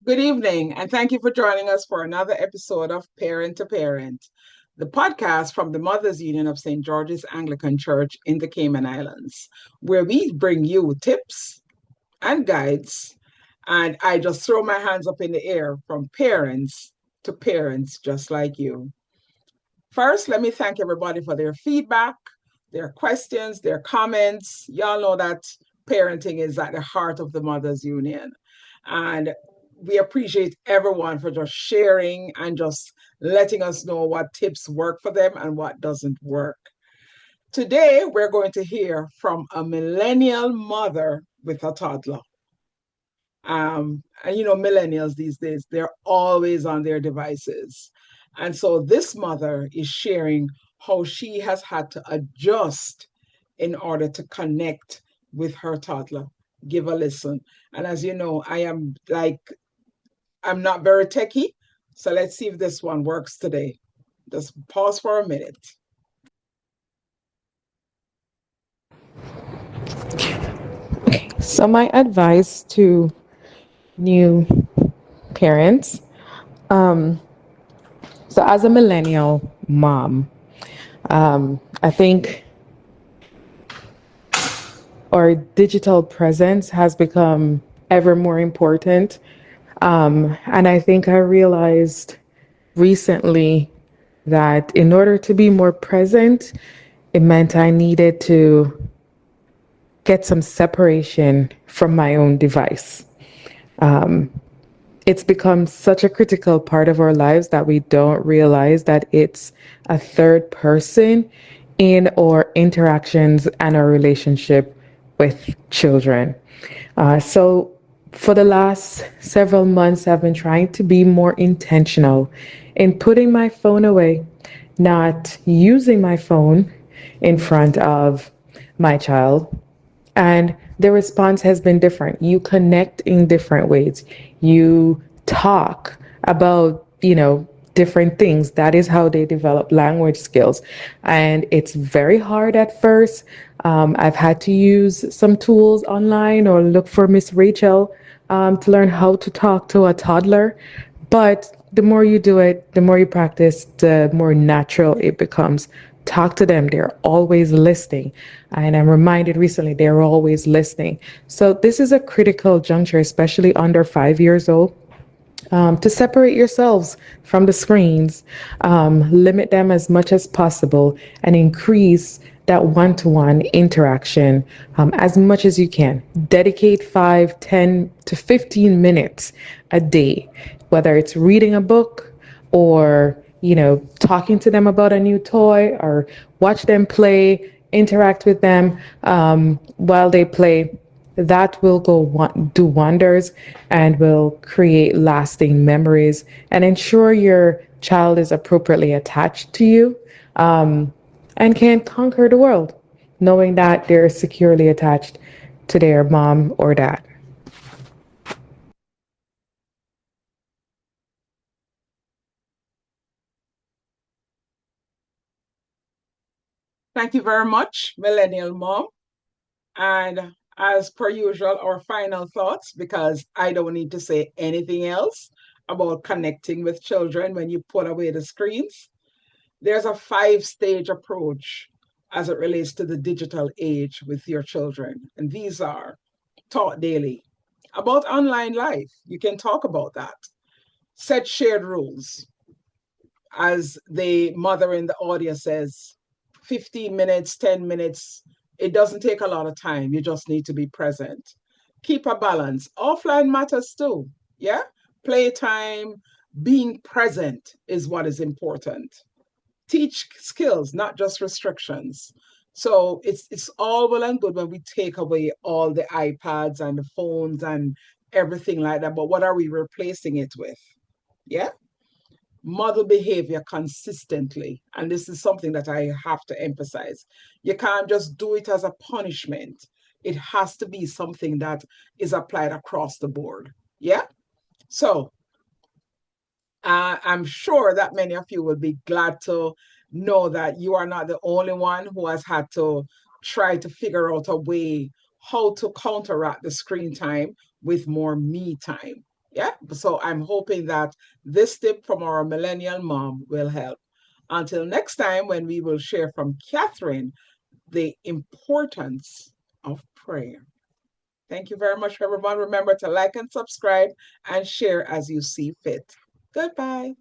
Good evening, and thank you for joining us for another episode of Parent to Parent, the podcast from the Mothers Union of St. George's Anglican Church in the Cayman Islands, where we bring you tips and guides. And I just throw my hands up in the air from parents to parents just like you. First, let me thank everybody for their feedback, their questions, their comments. Y'all know that parenting is at the heart of the Mothers Union. And we appreciate everyone for just sharing and just letting us know what tips work for them and what doesn't work. Today, we're going to hear from a millennial mother with a toddler. And millennials these days, they're always on their devices. And so this mother is sharing how she has had to adjust in order to connect with her toddler. Give a listen. And as you know, I'm not very techy. So let's see if this one works today. Just pause for a minute. So, my advice to new parents, um, so as a millennial mom, I think our digital presence has become ever more important. And I think I realized recently that in order to be more present, it meant I needed to get some separation from my own device. It's become such a critical part of our lives that we don't realize that it's a third person in our interactions and our relationship with children. So, for the last several months, I've been trying to be more intentional in putting my phone away, not using my phone in front of my child, and the response has been different. You connect in different ways. You talk about, different things. That is how they develop language skills. And it's very hard at first. I've had to use some tools online or look for Miss Rachel to learn how to talk to a toddler. But the more you do it, the more you practice, the more natural it becomes. Talk to them. They're always listening. And I'm reminded recently they're always listening. So this is a critical juncture, especially under 5 years old. To separate yourselves from the screens, limit them as much as possible, and increase that one to one interaction as much as you can. Dedicate 5, 10 to 15 minutes a day, whether it's reading a book or talking to them about a new toy, or watch them play, interact with them while they play. That will do wonders and will create lasting memories and ensure your child is appropriately attached to you, and can conquer the world knowing that they're securely attached to their mom or dad. Thank you very much, Millennial Mom. And as per usual, our final thoughts, because I don't need to say anything else about connecting with children when you put away the screens. There's a five-stage approach as it relates to the digital age with your children. And these are taught daily. About online life, you can talk about that. Set shared rules. As the mother in the audio says, 15 minutes, 10 minutes, it doesn't take a lot of time. You just need to be present. Keep a balance. Offline matters too. Yeah. Playtime, being present is what is important. Teach skills, not just restrictions. So it's all well and good when we take away all the iPads and the phones and everything like that. But what are we replacing it with? Yeah. Model behavior consistently. And this is something that I have to emphasize. You can't just do it as a punishment. It has to be something that is applied across the board. Yeah. So I'm sure that many of you will be glad to know that you are not the only one who has had to try to figure out a way how to counteract the screen time with more me time. Yeah. So I'm hoping that this tip from our millennial mom will help. Until next time, when we will share from Catherine the importance of prayer. Thank you very much, everyone. Remember to like and subscribe and share as you see fit. Goodbye.